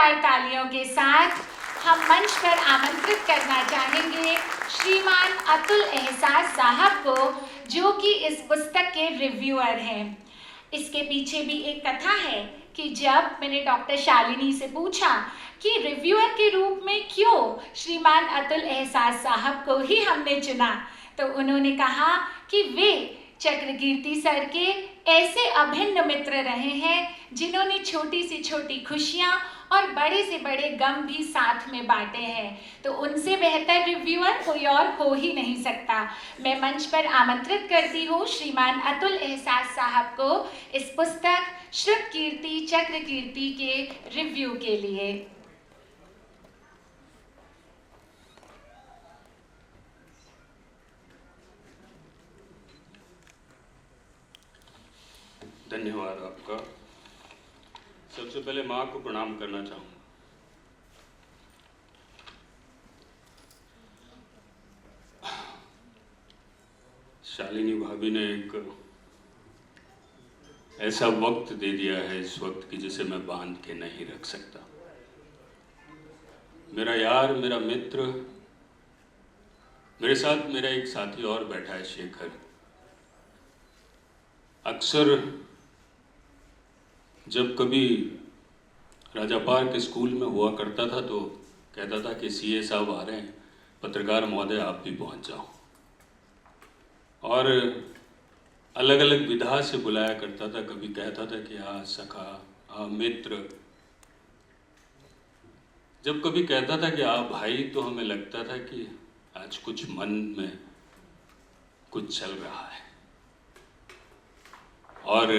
जोरदार तालियों के साथ हम मंच पर आमंत्रित करना चाहेंगे श्रीमान अतुल एहसास साहब को, जो कि इस पुस्तक के रिव्यूअर हैं। इसके पीछे भी एक कथा है कि जब मैंने डॉक्टर शालिनी से पूछा कि रिव्यूअर के रूप में क्यों श्रीमान अतुल एहसास साहब को ही हमने चुना, तो उन्होंने कहा कि वे चक्रकीर्ति सर के ऐसे अभिन्न मित्र रहे हैं जिन्होंने छोटी से छोटी खुशियां और बड़े से बड़े गम भी साथ में बांटे हैं, तो उनसे बेहतर रिव्यूअर कोई और हो ही नहीं सकता। मैं मंच पर आमंत्रित करती हूँ श्रीमान अतुल एहसास साहब को इस पुस्तक श्रुत कीर्ति चक्रकीर्ति के रिव्यू के लिए। धन्यवाद आपका। सबसे पहले माँ को प्रणाम करना चाहूँगा। शालिनी भाभी ने एक ऐसा वक्त दे दिया है इस वक्त की जिसे मैं बांध के नहीं रख सकता। मेरा यार, मेरा मित्र, मेरे साथ मेरा एक साथी और बैठा है, शेखर। अक्सर जब कभी राजा पार्क स्कूल में हुआ करता था तो कहता था कि सीए साहब आ रहे हैं, पत्रकार महोदय आप भी पहुंच जाओ, और अलग अलग विधा से बुलाया करता था। कभी कहता था कि आ सखा, आ मित्र। जब कभी कहता था कि आ भाई, तो हमें लगता था कि आज कुछ मन में कुछ चल रहा है। और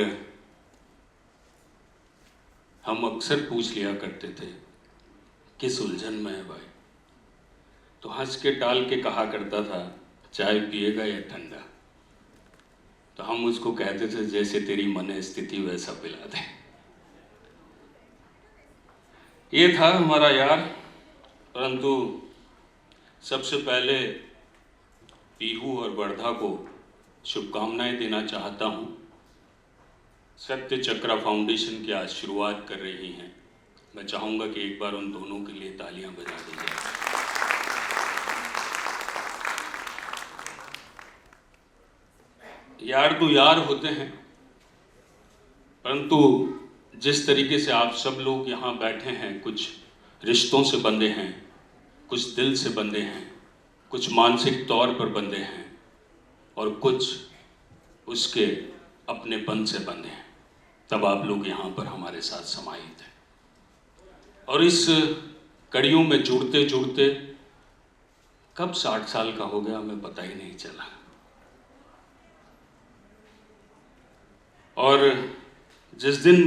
हम अक्सर पूछ लिया करते थे किस उलझन में है भाई, तो हंस के टाल के कहा करता था चाय पिएगा या ठंडा। तो हम उसको कहते थे जैसे तेरी मन स्थिति वैसा पिला दे। ये था हमारा यार। परंतु सबसे पहले पीहू और वर्धा को शुभकामनाएं देना चाहता हूँ। सत्य चक्रा फाउंडेशन की आज शुरुआत कर रही हैं। मैं चाहूँगा कि एक बार उन दोनों के लिए तालियां बजा दी जाए। यार तो यार होते हैं, परंतु जिस तरीके से आप सब लोग यहाँ बैठे हैं, कुछ रिश्तों से बंधे हैं, कुछ दिल से बंधे हैं, कुछ मानसिक तौर पर बंधे हैं, और कुछ उसके अपनेपन से बंधे हैं, तब आप लोग यहाँ पर हमारे साथ समाहित हैं। और इस कड़ियों में जुड़ते जुड़ते कब 60 साल का हो गया हमें पता ही नहीं चला। और जिस दिन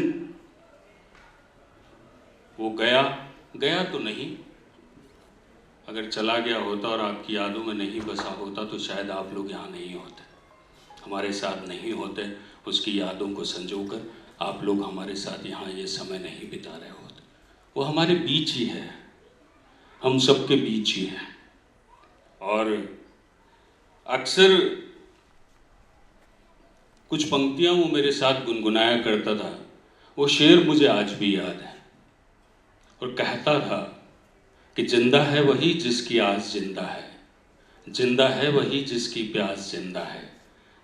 वो गया तो नहीं, अगर चला गया होता और आपकी यादों में नहीं बसा होता तो शायद आप लोग यहाँ नहीं होते, हमारे साथ नहीं होते। उसकी यादों को संजोकर आप लोग हमारे साथ यहाँ ये समय नहीं बिता रहे होते। वो हमारे बीच ही है, हम सबके बीच ही है। और अक्सर कुछ पंक्तियाँ वो मेरे साथ गुनगुनाया करता था। वो शेर मुझे आज भी याद है, और कहता था कि जिंदा है वही जिसकी आस जिंदा है, जिंदा है वही जिसकी प्यास जिंदा है,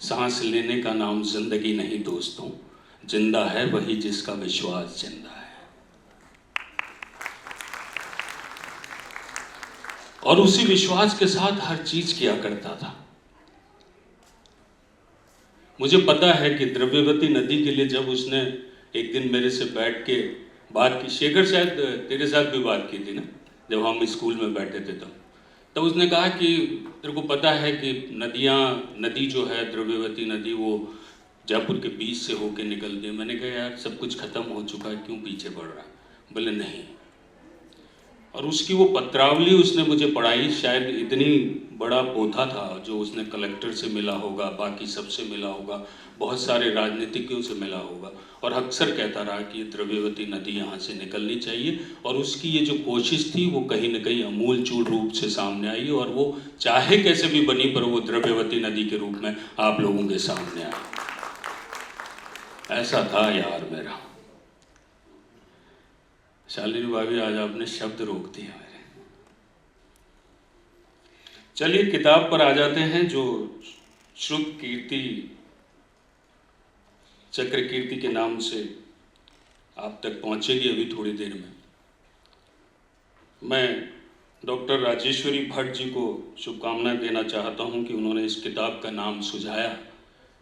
सांस लेने का नाम जिंदगी नहीं दोस्तों, जिंदा है वही जिसका विश्वास जिंदा है। और उसी विश्वास के साथ हर चीज किया करता था। मुझे पता है कि द्रव्यवती नदी के लिए जब उसने एक दिन मेरे से बैठ के बात की, शेखर शायद तेरे साथ भी बात की थी ना, जब हम स्कूल में बैठे थे तब उसने कहा कि तेरे को पता है कि नदी जो है द्रव्यवती नदी, वो जयपुर के बीच से होके निकलती है। मैंने कहा यार सब कुछ खत्म हो चुका है, क्यों पीछे बढ़ रहा है? बोले नहीं। और उसकी वो पत्रावली उसने मुझे पढ़ाई। शायद इतनी बड़ा पोथा था जो उसने कलेक्टर से मिला होगा, बाकी सबसे मिला होगा, बहुत सारे राजनीतिज्ञों से मिला होगा, और अक्सर कहता रहा कि ये द्रव्यवती नदी यहाँ से निकलनी चाहिए। और उसकी ये जो कोशिश थी वो कहीं न कहीं अमूलचूल रूप से सामने आई, और वो चाहे कैसे भी बनी पर वो द्रव्यवती नदी के रूप में आप लोगों के सामने आई। ऐसा था यार मेरा। शालिनी भाभी, आज आपने शब्द रोक दिए मेरे। चलिए किताब पर आ जाते हैं, जो श्रुत कीर्ति चक्र कीर्ति के नाम से आप तक पहुंचेगी अभी थोड़ी देर में। मैं डॉक्टर राजेश्वरी भट्ट जी को शुभकामनाएं देना चाहता हूं कि उन्होंने इस किताब का नाम सुझाया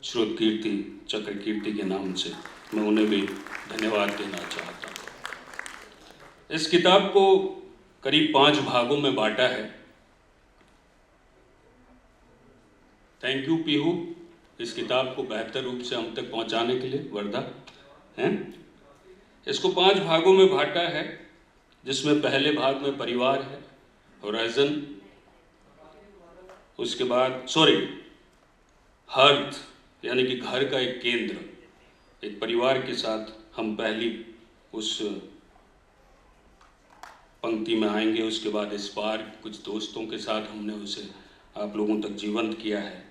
श्रुत कीर्ति चक्र कीर्ति के नाम से। मैं उन्हें भी धन्यवाद देना चाहता हूं। इस किताब को करीब 5 भागों में बांटा है। थैंक यू पीहू, इस किताब को बेहतर रूप से हम तक पहुंचाने के लिए। वर्धा हैं, इसको 5 भागों में बांटा है, जिसमें पहले भाग में परिवार है, होराइजन, उसके बाद हर्थ यानी कि घर का एक केंद्र, एक परिवार के साथ हम पहली उस पंक्ति में आएंगे। उसके बाद इस बार कुछ दोस्तों के साथ हमने उसे आप लोगों तक जीवंत किया है।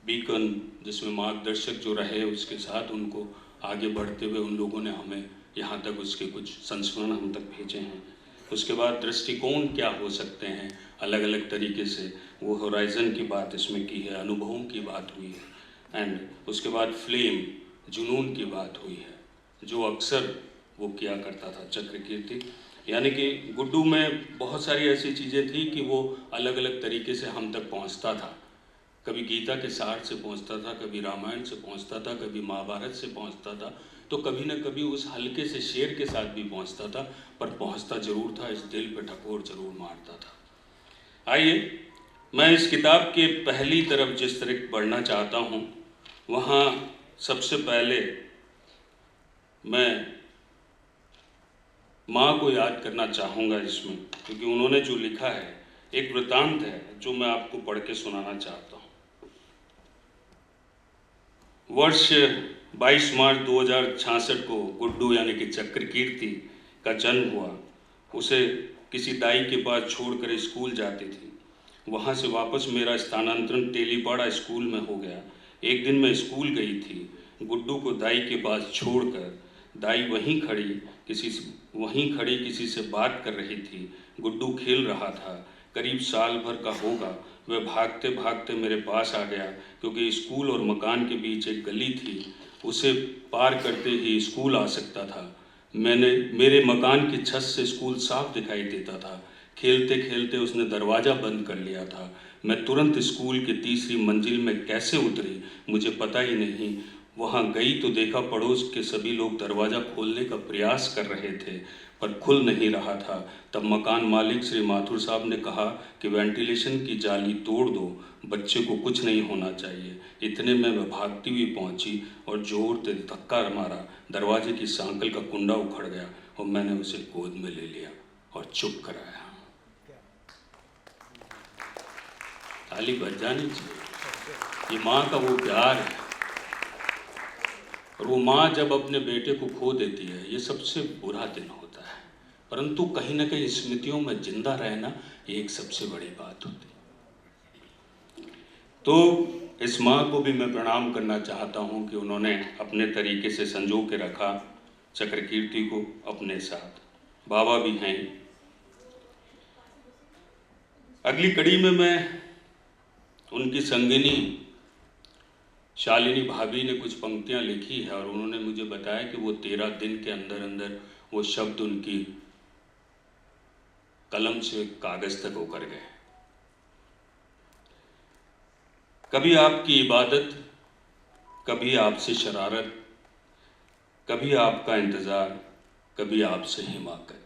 बीकन, जिसमें मार्गदर्शक जो रहे, उसके साथ उनको आगे बढ़ते हुए उन लोगों ने हमें यहाँ तक उसके कुछ संस्मरण हम तक भेजे हैं। उसके बाद दृष्टिकोण क्या हो सकते हैं अलग अलग तरीके से, वो होराइजन की बात इसमें की है, अनुभवों की बात हुई है। एंड उसके बाद फ्लेम, जुनून की बात हुई है, जो अक्सर वो किया करता था चक्र कीर्ति। यानी कि गुड्डू में बहुत सारी ऐसी चीज़ें थी कि वो अलग अलग तरीके से हम तक पहुंचता था। कभी गीता के सार से पहुंचता था, कभी रामायण से पहुंचता था, कभी महाभारत से पहुंचता था, तो कभी न कभी उस हल्के से शेर के साथ भी पहुंचता था, पर पहुंचता जरूर था, इस दिल पे ठकोर जरूर मारता था। आइए, मैं इस किताब के पहली तरफ जिस तरह बढ़ना चाहता हूं, वहां सबसे पहले मैं माँ को याद करना चाहूँगा इसमें, क्योंकि उन्होंने जो लिखा है एक वृतांत है जो मैं आपको पढ़ के सुनाना चाहता हूँ। वर्ष 22 मार्च 2066 को गुड्डू यानी कि चक्र कीर्ति का जन्म हुआ। उसे किसी दाई के पास छोड़कर स्कूल जाती थी। वहाँ से वापस मेरा स्थानांतरण तेलीपाड़ा स्कूल में हो गया। एक दिन मैं स्कूल गई थी, गुड्डू को दाई के पास छोड़कर। दाई वहीं खड़ी किसी से बात कर रही थी। गुड्डू खेल रहा था, करीब साल भर का होगा। वह भागते भागते मेरे पास आ गया, क्योंकि स्कूल और मकान के बीच एक गली थी, उसे पार करते ही स्कूल आ सकता था। मेरे मकान की छत से स्कूल साफ दिखाई देता था। खेलते खेलते उसने दरवाज़ा बंद कर लिया था। मैं तुरंत स्कूल की 3री मंजिल में कैसे उतरी मुझे पता ही नहीं। वहाँ गई तो देखा पड़ोस के सभी लोग दरवाज़ा खोलने का प्रयास कर रहे थे, पर खुल नहीं रहा था। तब मकान मालिक श्री माथुर साहब ने कहा कि वेंटिलेशन की जाली तोड़ दो, बच्चे को कुछ नहीं होना चाहिए। इतने में मैं भागती हुई पहुंची और जोर से धक्का मारा। दरवाजे की सांकल का कुंडा उखड़ गया और मैंने उसे गोद में ले लिया और चुप कराया। ताली बज जानी चाहिए। ये माँ का वो प्यार है, और वो माँ जब अपने बेटे को खो देती है, ये सबसे बुरा दिन होता है, परंतु कहीं ना कहीं स्मृतियों में जिंदा रहना ये एक सबसे बड़ी बात होती है। तो इस माँ को भी मैं प्रणाम करना चाहता हूँ कि उन्होंने अपने तरीके से संजो के रखा चक्र कीर्ति को अपने साथ। बाबा भी हैं। अगली कड़ी में मैं उनकी संगिनी शालिनी भाभी ने कुछ पंक्तियां लिखी है, और उन्होंने मुझे बताया कि वो 13 दिन के अंदर अंदर वो शब्द उनकी कलम से कागज तक होकर गए। कभी आपकी इबादत, कभी आपसे शरारत, कभी आपका इंतजार, कभी आपसे हिमाकत।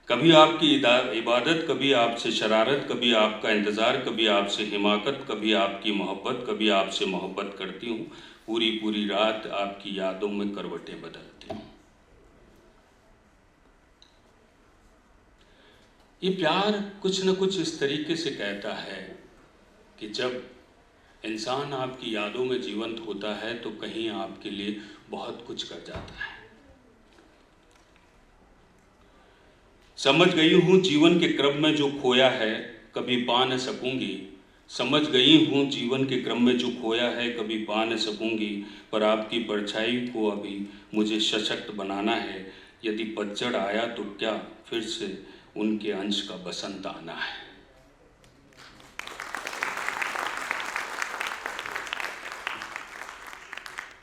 कभी आपकी इबादत, कभी आपसे शरारत, कभी आपका इंतज़ार, कभी आपसे हिमाकत, कभी आपकी मोहब्बत, कभी आपसे मोहब्बत करती हूँ। पूरी पूरी रात आपकी यादों में करवटें बदलती हूँ। ये प्यार कुछ न कुछ इस तरीके से कहता है कि जब इंसान आपकी यादों में जीवंत होता है तो कहीं आपके लिए बहुत कुछ कर जाता है। समझ गई हूँ जीवन के क्रम में जो खोया है कभी पा न सकूंगी। समझ गई हूँ जीवन के क्रम में जो खोया है कभी पा न सकूंगी, पर आपकी परछाई को अभी मुझे सशक्त बनाना है। यदि पतझड़ आया तो क्या फिर से उनके अंश का बसंत आना है।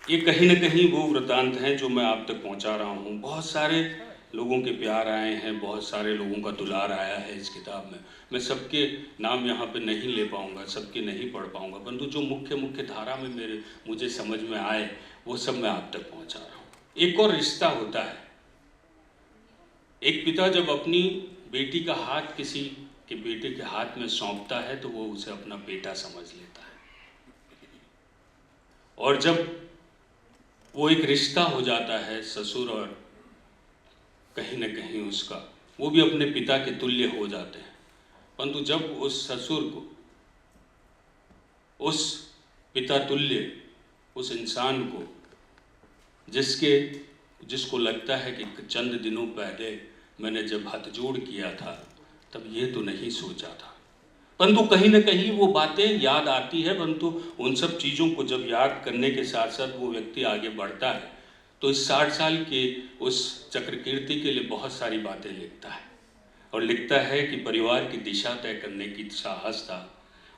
ये कहीं न कहीं वो वृतांत हैं जो मैं आप तक पहुंचा रहा हूं। बहुत सारे लोगों के प्यार आए हैं, बहुत सारे लोगों का दुलार आया है इस किताब में। मैं सबके नाम यहाँ पे नहीं ले पाऊँगा, सबके नहीं पढ़ पाऊँगा, परंतु जो मुख्य धारा में मुझे समझ में आए वो सब मैं आप तक पहुँचा रहा हूँ। एक और रिश्ता होता है। एक पिता जब अपनी बेटी का हाथ किसी के बेटे के हाथ में सौंपता है तो वो उसे अपना बेटा समझ लेता है, और जब वो एक रिश्ता हो जाता है ससुर और कहीं न कहीं उसका, वो भी अपने पिता के तुल्य हो जाते हैं। परंतु जब उस ससुर को, उस पिता तुल्य उस इंसान को जिसको लगता है कि चंद दिनों पहले मैंने जब हाथ जोड़ किया था तब ये तो नहीं सोचा था, परंतु कहीं न कहीं वो बातें याद आती है। परंतु उन सब चीज़ों को जब याद करने के साथ साथ वो व्यक्ति आगे बढ़ता है तो इस 60 साल के उस चक्रकीर्ति के लिए बहुत सारी बातें लिखता है, और लिखता है कि परिवार की दिशा तय करने की साहस था,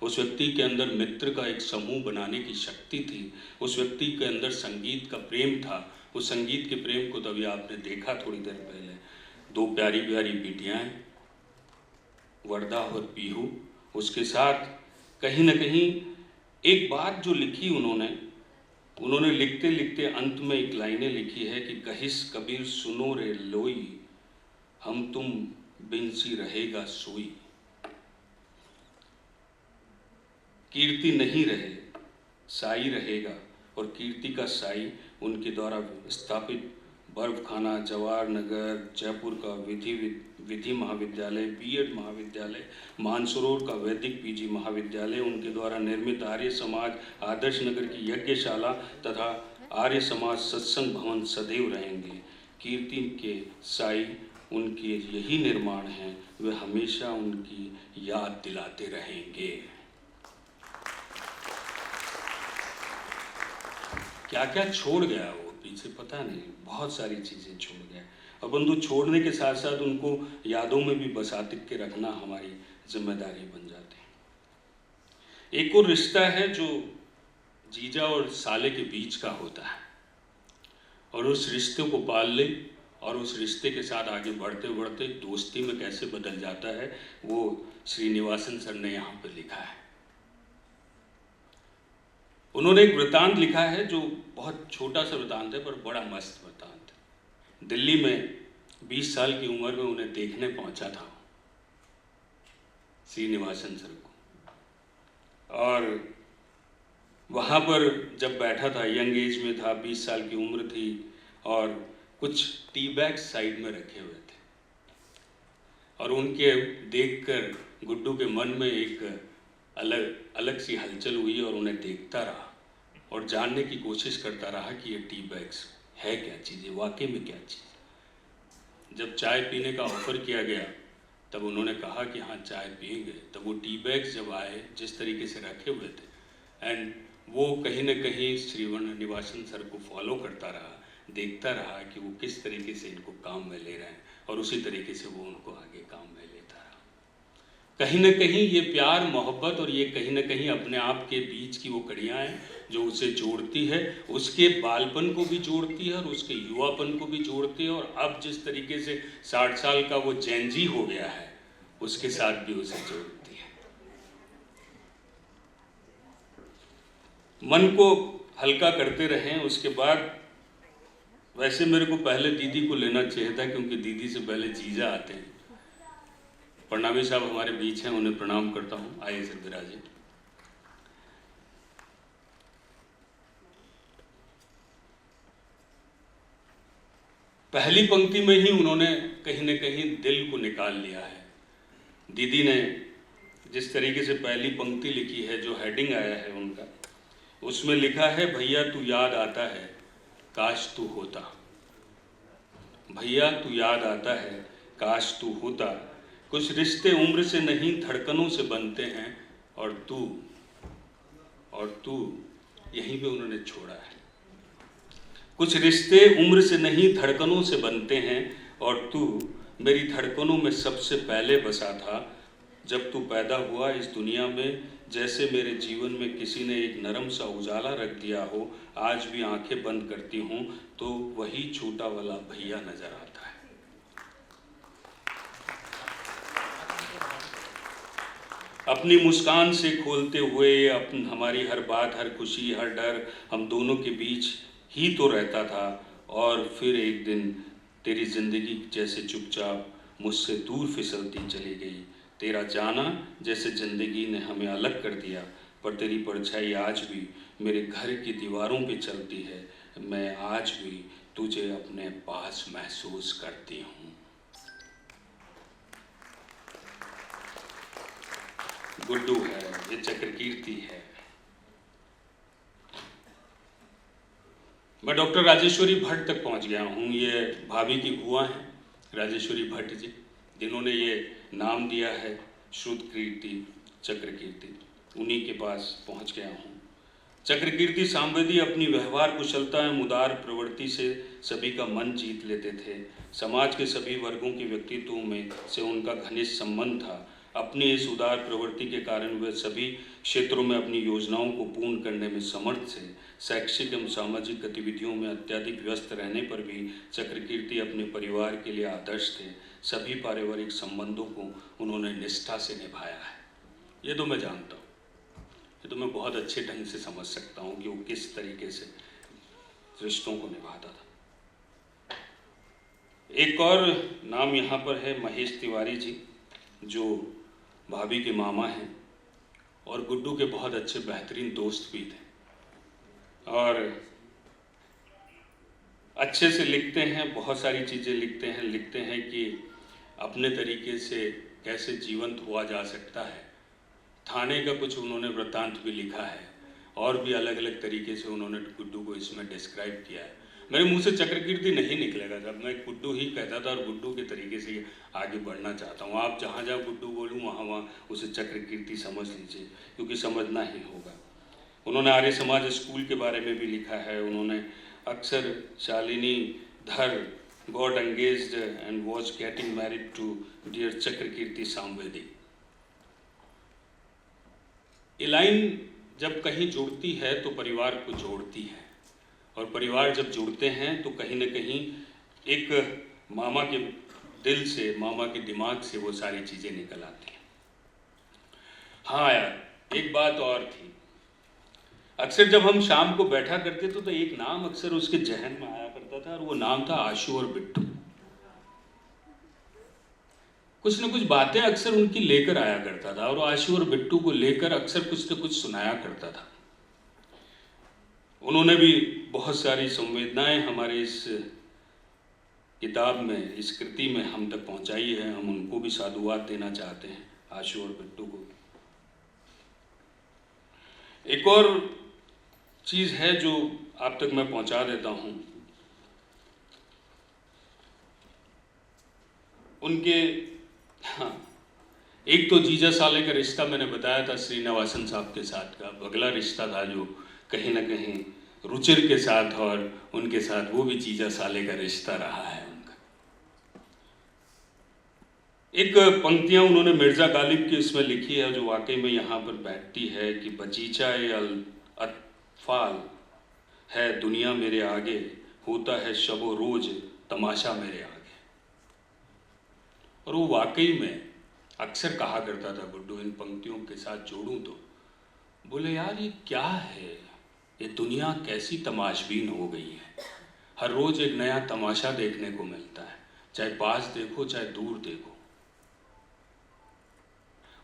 उस व्यक्ति के अंदर मित्र का एक समूह बनाने की शक्ति थी, उस व्यक्ति के अंदर संगीत का प्रेम था। उस संगीत के प्रेम को तभी आपने देखा थोड़ी देर पहले, 2 प्यारी प्यारी बेटियाँ वर्दा और पीहू, उसके साथ कहीं न कहीं एक बात जो लिखी उन्होंने लिखते लिखते अंत में एक लाइनें लिखी है कि कहिस कबीर सुनो रे लोई, हम तुम बिनसी रहेगा सोई। कीर्ति नहीं रहे, साई रहेगा, और कीर्ति का साई उनके द्वारा स्थापित बर्फखाना, जवाहर नगर, जयपुर का विधि महाविद्यालय, बीएड महाविद्यालय, मानसरोवर का वैदिक पीजी महाविद्यालय, उनके द्वारा निर्मित आर्य समाज आदर्श नगर की यज्ञशाला तथा आर्य समाज सत्संग भवन सदैव रहेंगे। कीर्ति के साई उनके यही निर्माण हैं, वे हमेशा उनकी याद दिलाते रहेंगे। क्या क्या छोड़ गया वो पीछे पता नहीं, बहुत सारी चीज़ें छोड़ गया। और बंधु छोड़ने के साथ साथ उनको यादों में भी बसा के रखना हमारी जिम्मेदारी बन जाती है। एक और रिश्ता है जो जीजा और साले के बीच का होता है, और उस रिश्ते को पाल ले और उस रिश्ते के साथ आगे बढ़ते बढ़ते दोस्ती में कैसे बदल जाता है, वो श्रीनिवासन सर ने यहाँ पर लिखा है। उन्होंने एक वृतांत लिखा है जो बहुत छोटा सा वृतांत है पर बड़ा मस्त वृतांत है। दिल्ली में 20 साल की उम्र में उन्हें देखने पहुंचा था श्रीनिवासन सर को, और वहाँ पर जब बैठा था, यंग एज में था, 20 साल की उम्र थी, और कुछ टी बैग्स साइड में रखे हुए थे, और उनके देखकर गुड्डू के मन में एक अलग सी हलचल हुई, और उन्हें देखता रहा और जानने की कोशिश करता रहा कि ये टी बैग्स है क्या चीज़, ये वाकई में क्या चीज़। जब चाय पीने का ऑफर किया गया तब उन्होंने कहा कि हाँ चाय पिएंगे। तब वो टी बैग्स जब आए जिस तरीके से रखे हुए थे, एंड वो कहीं न कहीं श्रीनिवासन सर को फॉलो करता रहा, देखता रहा कि वो किस तरीके से इनको काम में ले रहे हैं, और उसी तरीके से वो उनको आगे काम में लेता रहा। कहीं न कहीं ये प्यार मोहब्बत और ये कहीं न कहीं अपने आप के बीच की वो कड़ियाँ हैं जो उसे जोड़ती है, उसके बालपन को भी जोड़ती है और उसके युवापन को भी जोड़ती है, और अब जिस तरीके से 60 साल का वो जैनजी हो गया है उसके साथ भी उसे जोड़ती है। मन को हल्का करते रहें। उसके बाद वैसे मेरे को पहले दीदी को लेना चाहिए था, क्योंकि दीदी से पहले जीजा आते हैं। प्रणामी साहब हमारे बीच हैं, उन्हें प्रणाम करता हूँ। आइए सर विराजे। पहली पंक्ति में ही उन्होंने कहीं न कहीं दिल को निकाल लिया है। दीदी ने जिस तरीके से पहली पंक्ति लिखी है, जो हेडिंग आया है उनका, उसमें लिखा है, भैया तू याद आता है काश तू होता। भैया तू याद आता है काश तू होता। कुछ रिश्ते उम्र से नहीं धड़कनों से बनते हैं, और तू यहीं पे उन्होंने छोड़ा है। कुछ रिश्ते उम्र से नहीं धड़कनों से बनते हैं, और तू मेरी धड़कनों में सबसे पहले बसा था। जब तू पैदा हुआ इस दुनिया में, जैसे मेरे जीवन में किसी ने एक नरम सा उजाला रख दिया हो। आज भी आंखें बंद करती हूँ तो वही छोटा वाला भैया नजर आता है। अपनी मुस्कान से खोलते हुए हमारी हर बात, हर खुशी, हर डर हम दोनों के बीच ही तो रहता था। और फिर एक दिन तेरी जिंदगी जैसे चुपचाप मुझसे दूर फिसलती चली गई। तेरा जाना जैसे जिंदगी ने हमें अलग कर दिया, पर तेरी परछाई आज भी मेरे घर की दीवारों पे चलती है। मैं आज भी तुझे अपने पास महसूस करती हूँ। गुड्डू है, ये चक्रकीर्ति है। मैं डॉक्टर राजेश्वरी भट्ट तक पहुंच गया हूँ। ये भाभी की बुआ हैं राजेश्वरी भट्ट जी, जिन्होंने ये नाम दिया है श्रुतकीर्ति, चक्रकीर्ति। उन्हीं के पास पहुंच गया हूँ। चक्रकीर्ति सांवेदी अपनी व्यवहार कुशलता एवं उदार प्रवृत्ति से सभी का मन जीत लेते थे। समाज के सभी वर्गों के व्यक्तित्वों में से उनका घनिष्ठ संबंध था। अपनी इस उदार प्रवृत्ति के कारण वे सभी क्षेत्रों में अपनी योजनाओं को पूर्ण करने में समर्थ थे। शैक्षिक एवं सामाजिक गतिविधियों में अत्यधिक व्यस्त रहने पर भी चक्रकीर्ति अपने परिवार के लिए आदर्श थे। सभी पारिवारिक संबंधों को उन्होंने निष्ठा से निभाया है। ये तो मैं जानता हूँ, ये तो मैं बहुत अच्छे ढंग से समझ सकता हूँ कि वो किस तरीके से रिश्तों को निभाता था। एक और नाम यहाँ पर है महेश तिवारी जी, जो भाभी के मामा हैं और गुड्डू के बहुत अच्छे बेहतरीन दोस्त भी थे, और अच्छे से लिखते हैं, बहुत सारी चीज़ें लिखते हैं कि अपने तरीके से कैसे जीवंत हुआ जा सकता है। थाने का कुछ उन्होंने वृत्तांत भी लिखा है, और भी अलग अलग तरीके से उन्होंने गुड्डू को इसमें डिस्क्राइब किया है। मेरे मुंह से चक्रकीर्ति नहीं निकलेगा, जब मैं गुड्डू ही कहता था और गुड्डू के तरीके से आगे बढ़ना चाहता हूँ। आप जहाँ जहाँ गुड्डू बोलूँ वहाँ उसे चक्रकीर्ति समझ लीजिए, क्योंकि समझना ही होगा। उन्होंने आर्य समाज स्कूल के बारे में भी लिखा है। उन्होंने अक्सर शालिनी धर got engaged and was getting married to dear चक्रकीर्ति सांवेदी। ये लाइन जब कहीं जुड़ती है तो परिवार को जोड़ती है, और परिवार जब जुड़ते हैं तो कहीं न कहीं एक मामा के दिल से, मामा के दिमाग से वो सारी चीज़ें निकल आती हैं। हाँ यार, एक बात और थी। अक्सर जब हम शाम को बैठा करते थे तो एक नाम अक्सर उसके जहन में आया करता था, और वो नाम था आशू और बिट्टू। कुछ न कुछ बातें अक्सर उनकी लेकर आया करता था, और आशू और बिट्टू को लेकर अक्सर कुछ न कुछ सुनाया करता था। उन्होंने भी बहुत सारी संवेदनाएं हमारे इस किताब में, इस कृति में हम तक पहुंचाई है। हम उनको भी साधुवाद देना चाहते हैं, आशू और बिट्टू को। एक और चीज़ है जो आप तक मैं पहुंचा देता हूं। उनके, हाँ, एक तो जीजा साले का रिश्ता मैंने बताया था श्रीनिवासन साहब के साथ का। अगला रिश्ता था जो कहीं ना कहीं रुचिर के साथ, और उनके साथ वो भी जीजा साले का रिश्ता रहा है उनका। एक पंक्तियां उन्होंने मिर्जा गालिब की इसमें लिखी है, जो वाकई में यहाँ पर बैठती है कि बगीचा अतफाल है दुनिया मेरे आगे, होता है शबो रोज तमाशा मेरे आगे। और वो वाकई में अक्सर कहा करता था गुड्डू, इन पंक्तियों के साथ जोड़ूं तो, बोले यार ये क्या है, ये दुनिया कैसी तमाशबीन हो गई है। हर रोज एक नया तमाशा देखने को मिलता है, चाहे पास देखो चाहे दूर देखो।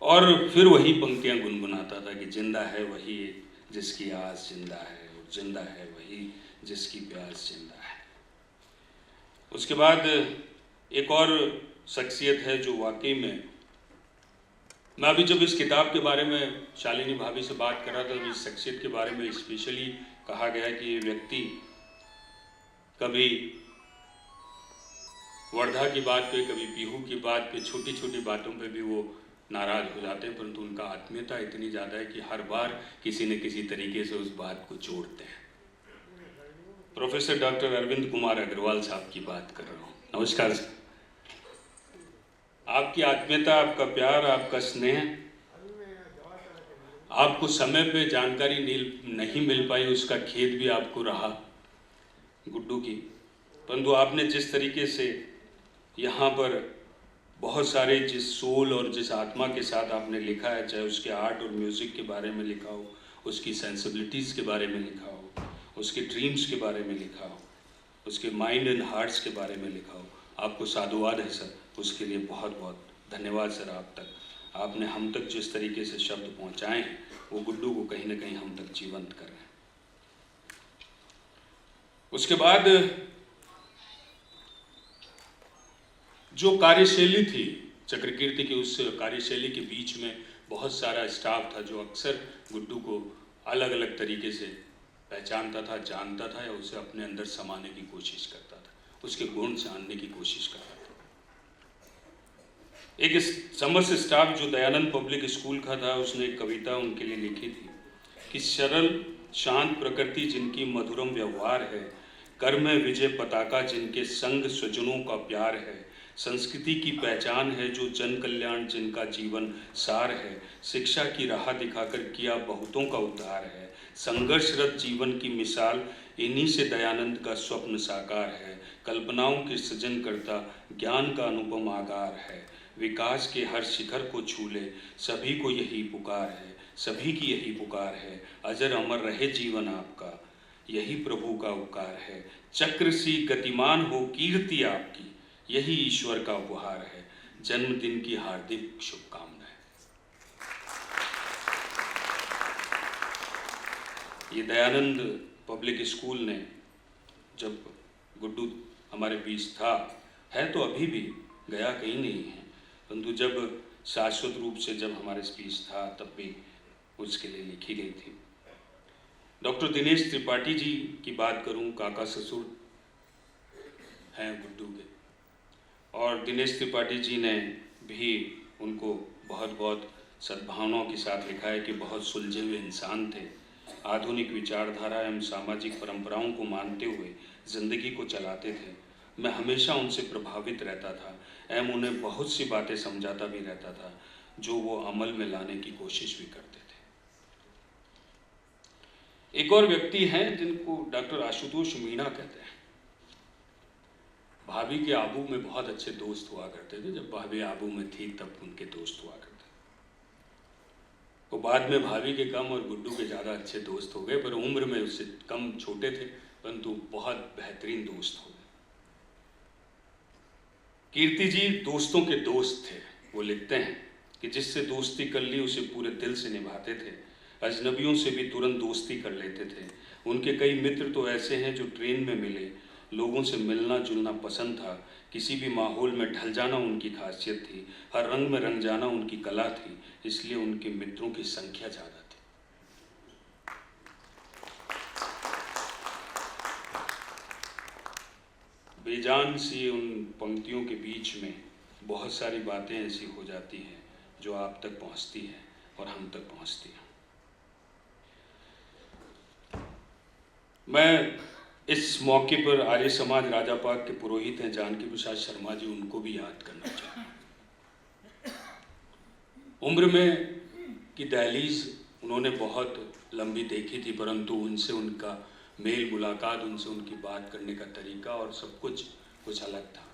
और फिर वही पंक्तियां गुनगुनाता था कि जिंदा है वही जिसकी आस जिंदा है, और जिंदा है वही जिसकी प्यास जिंदा है। उसके बाद एक और शख्सियत है जो वाकई में, मैं अभी जब इस किताब के बारे में शालिनी भाभी से बात कर रहा था, तो इस शख्सियत के बारे में स्पेशली कहा गया कि ये व्यक्ति कभी वर्धा की बात पे, कभी पीहू की बात पे, छोटी छोटी बातों पे भी वो नाराज हो जाते हैं, परंतु उनका आत्मीयता इतनी ज़्यादा है कि हर बार किसी न किसी तरीके से उस बात को जोड़ते हैं। प्रोफेसर डॉक्टर अरविंद कुमार अग्रवाल साहब की बात कर रहा हूँ। नमस्कार सर। आपकी आत्मीयता, आपका प्यार, आपका स्नेह, आपको समय पे जानकारी नहीं मिल पाई, उसका खेद भी आपको रहा गुड्डू की, परंतु आपने जिस तरीके से यहाँ पर बहुत सारे जिस सोल और जिस आत्मा के साथ आपने लिखा है, चाहे उसके आर्ट और म्यूज़िक के बारे में लिखा हो, उसकी सेंसिबिलिटीज़ के बारे में लिखा हो, उसके ड्रीम्स के बारे में लिखा हो, उसके माइंड एंड हार्ट्स के बारे में लिखा हो, आपको साधुवाद है सर। उसके लिए बहुत बहुत धन्यवाद सर। आपने हम तक जिस तरीके से शब्द पहुँचाए हैं, वो गुड्डू को कहीं ना कहीं हम तक जीवंत कर रहे हैं। उसके बाद जो कार्यशैली थी चक्रकीर्ति की, उस कार्यशैली के बीच में बहुत सारा स्टाफ था जो अक्सर गुड्डू को अलग अलग तरीके से पहचानता था, जानता था, या उसे अपने अंदर समाने की कोशिश करता था, उसके गुण जानने की कोशिश करता था। एक समस्त स्टाफ जो दयानंद पब्लिक स्कूल का था, उसने एक कविता उनके लिए लिखी थी कि सरल शांत प्रकृति जिनकी मधुरम व्यवहार है, कर में विजय पताका जिनके संग स्वजनों का प्यार है, संस्कृति की पहचान है जो जन कल्याण जिनका जीवन सार है, शिक्षा की राह दिखाकर किया बहुतों का उद्धार है, संघर्षरत जीवन की मिसाल इन्हीं से दयानंद का स्वप्न साकार है, कल्पनाओं के सृजन करता ज्ञान का अनुपम आगार है, विकास के हर शिखर को छू ले सभी को यही पुकार है, सभी की यही पुकार है, अजर अमर रहे जीवन आपका यही प्रभु का उपकार है, चक्र सी गतिमान हो कीर्ति आपकी यही ईश्वर का उपहार है, जन्मदिन की हार्दिक शुभकामनाएं। ये दयानंद पब्लिक स्कूल ने जब गुड्डू हमारे बीच था, है तो अभी भी, गया कहीं नहीं है, परंतु जब शाश्वत रूप से जब हमारे बीच था तब भी उसके लिए लिखी गई थी। डॉक्टर दिनेश त्रिपाठी जी की बात करूं, काका ससुर हैं गुड्डू के, और दिनेश त्रिपाठी जी ने भी उनको बहुत बहुत सद्भावनाओं के साथ लिखा है कि बहुत सुलझे हुए इंसान थे, आधुनिक विचारधारा एवं सामाजिक परंपराओं को मानते हुए जिंदगी को चलाते थे। मैं हमेशा उनसे प्रभावित रहता था एवं उन्हें बहुत सी बातें समझाता भी रहता था जो वो अमल में लाने की कोशिश भी करते थे। एक और व्यक्ति हैं जिनको डॉक्टर आशुतोष मीणा कहते हैं। भाभी के आबू में बहुत अच्छे दोस्त हुआ करते थे। जब भाभी आबू में थी तब उनके दोस्त हुआ करते थे। वो बाद में भाभी के कम और गुड्डू के ज़्यादा अच्छे दोस्त हो गए, पर उम्र में उससे कम छोटे थे, परंतु बहुत बेहतरीन दोस्त हो गए। कीर्ति जी दोस्तों के दोस्त थे। वो लिखते हैं कि जिससे दोस्ती कर ली उसे पूरे दिल से निभाते थे, अजनबियों से भी तुरंत दोस्ती कर लेते थे। उनके कई मित्र तो ऐसे हैं जो ट्रेन में मिले, लोगों से मिलना जुलना पसंद था, किसी भी माहौल में ढल जाना उनकी खासियत थी, हर रंग में रंग जाना उनकी कला थी, इसलिए उनके मित्रों की संख्या ज़्यादा थी। बेजान सी उन पंक्तियों के बीच में बहुत सारी बातें ऐसी हो जाती हैं जो आप तक पहुंचती हैं और हम तक पहुंचती हैं। मैं इस मौके पर आर्य समाज राजापाक के पुरोहित हैं जानकी प्रसाद शर्मा जी, उनको भी याद करना चाहूँगा। उम्र में की दहलीज उन्होंने बहुत लंबी देखी थी, परंतु उनसे उनका मेल मुलाकात, उनसे उनकी बात करने का तरीका और सब कुछ अलग था।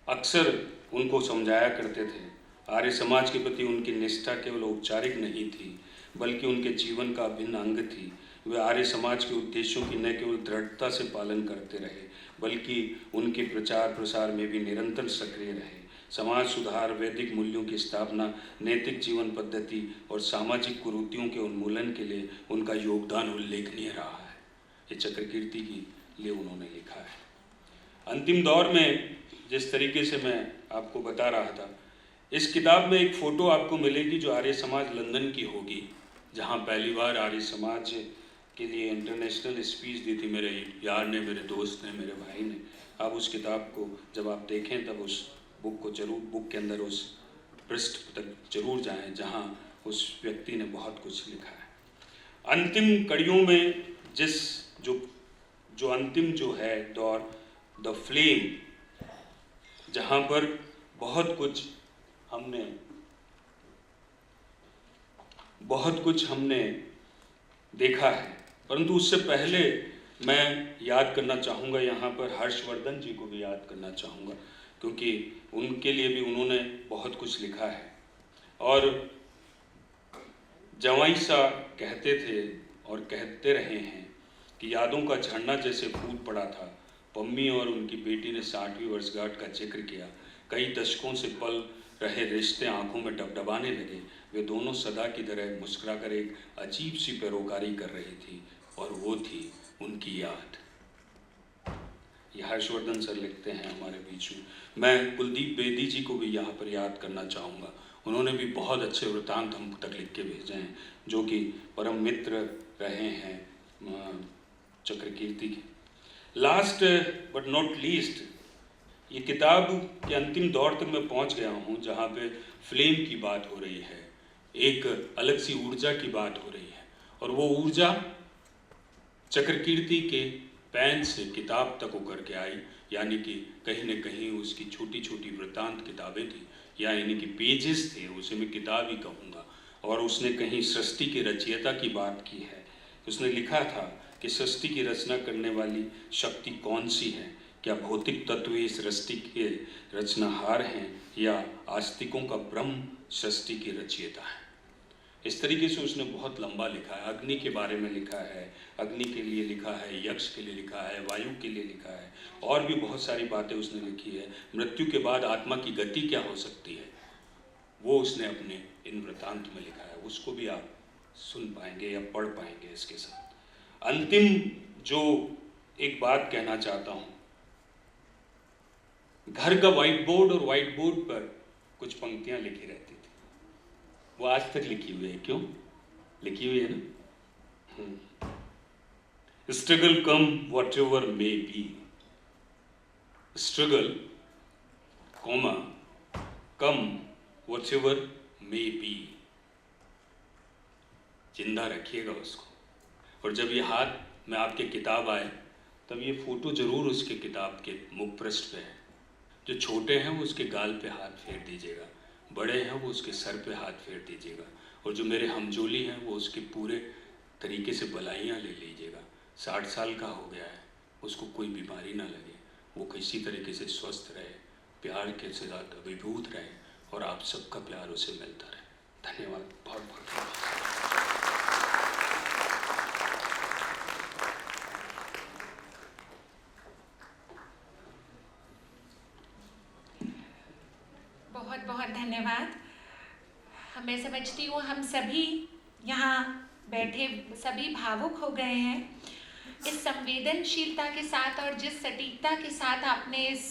अक्सर उनको समझाया करते थे। आर्य समाज के प्रति उनकी निष्ठा केवल औपचारिक नहीं थी, बल्कि उनके जीवन का अभिन्न अंग थी। वे आर्य समाज के उद्देश्यों की न केवल दृढ़ता से पालन करते रहे, बल्कि उनके प्रचार प्रसार में भी निरंतर सक्रिय रहे। समाज सुधार, वैदिक मूल्यों की स्थापना, नैतिक जीवन पद्धति और सामाजिक कुरीतियों के उन्मूलन के लिए उनका योगदान उल्लेखनीय रहा है। ये चक्रकीर्ति के लिए उन्होंने लिखा है। अंतिम दौर में जिस तरीके से मैं आपको बता रहा था, इस किताब में एक फ़ोटो आपको मिलेगी जो आर्य समाज लंदन की होगी, जहाँ पहली बार आर्य समाज के लिए इंटरनेशनल स्पीच दी थी मेरे यार ने, मेरे दोस्त ने, मेरे भाई ने। आप उस किताब को जब आप देखें तब उस बुक को जरूर, बुक के अंदर उस पृष्ठ तक जरूर जाएं जहाँ उस व्यक्ति ने बहुत कुछ लिखा है। अंतिम कड़ियों में जो अंतिम जो है दौर, द फ्लेम, जहाँ पर बहुत कुछ हमने देखा है। परंतु उससे पहले मैं याद करना चाहूँगा, यहाँ पर हर्षवर्धन जी को भी याद करना चाहूँगा, क्योंकि उनके लिए भी उन्होंने बहुत कुछ लिखा है। और जवाई सा कहते थे और कहते रहे हैं कि यादों का झरना जैसे फूट पड़ा था। पम्मी और उनकी बेटी ने 60वीं वर्षगांठ का जिक्र किया। कई दशकों से पल रहे रिश्ते आंखों में डबडबाने लगे। वे दोनों सदा की तरह मुस्कुराकर एक अजीब सी पैरोकारी कर रही थी, और वो थी उनकी याद। यह हर्षवर्धन सर लिखते हैं हमारे बीच में। मैं कुलदीप बेदी जी को भी यहाँ पर याद करना चाहूँगा। उन्होंने भी बहुत अच्छे वृत्तांत हम तक लिख के भेजे हैं, जो कि परम मित्र रहे हैं चक्रकीर्ति के। लास्ट बट नॉट लीस्ट, ये किताब के अंतिम दौर तक मैं पहुंच गया हूं, जहां पे फ्लेम की बात हो रही है, एक अलग सी ऊर्जा की बात हो रही है, और वो ऊर्जा चक्रकीर्ति के पेन से किताब तक उकर के आई। यानी कि कहीं न कहीं उसकी छोटी छोटी वृत्तांत किताबें थी, यानी कि पेजेस थे, उसे मैं किताब ही कहूँगा। और उसने कहीं सृष्टि के रचयिता की बात की है। उसने लिखा था कि सृष्टि की रचना करने वाली शक्ति कौन सी है? क्या भौतिक तत्व इस सृष्टि के रचनाहार हैं, या आस्तिकों का ब्रह्म सृष्टि की रचयिता है? इस तरीके से उसने बहुत लंबा लिखा है। अग्नि के बारे में लिखा है, अग्नि के लिए लिखा है, यक्ष के लिए लिखा है, वायु के लिए लिखा है, और भी बहुत सारी बातें उसने लिखी है। मृत्यु के बाद आत्मा की गति क्या हो सकती है, वो उसने अपने इन वृत्तांत में लिखा है। उसको भी आप सुन पाएंगे या पढ़ पाएंगे इसके साथ। अंतिम जो एक बात कहना चाहता हूँ, घर का व्हाइट बोर्ड और व्हाइट बोर्ड पर कुछ पंक्तियां लिखी रहती थी, वो आज तक लिखी हुई है। क्यों लिखी हुई है ना? Struggle come what ever may be, struggle comma come what ever may be, जिंदा रखिएगा उसको। और जब ये हाथ में आपके किताब आए, तब ये फोटो जरूर उसके किताब के मुख पृष्ठ पे है। जो छोटे हैं वो उसके गाल पे हाथ फेर दीजिएगा, बड़े हैं वो उसके सर पे हाथ फेर दीजिएगा, और जो मेरे हमजोली हैं वो उसके पूरे तरीके से बलाइयाँ ले लीजिएगा। 60 साल का हो गया है, उसको कोई बीमारी ना लगे, वो किसी तरीके से स्वस्थ रहे, प्यार के साथ अभिभूत रहे, और आप सबका प्यार उसे मिलता रहे। धन्यवाद, बहुत बहुत धन्यवाद। बहुत बहुत धन्यवाद। मैं समझती हूँ हम सभी यहाँ बैठे सभी भावुक हो गए हैं इस संवेदनशीलता के साथ, और जिस सटीकता के साथ आपने इस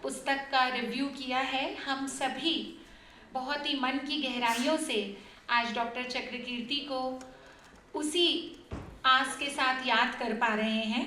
पुस्तक का रिव्यू किया है। हम सभी बहुत ही मन की गहराइयों से आज डॉक्टर चक्रकीर्ति को उसी आस के साथ याद कर पा रहे हैं।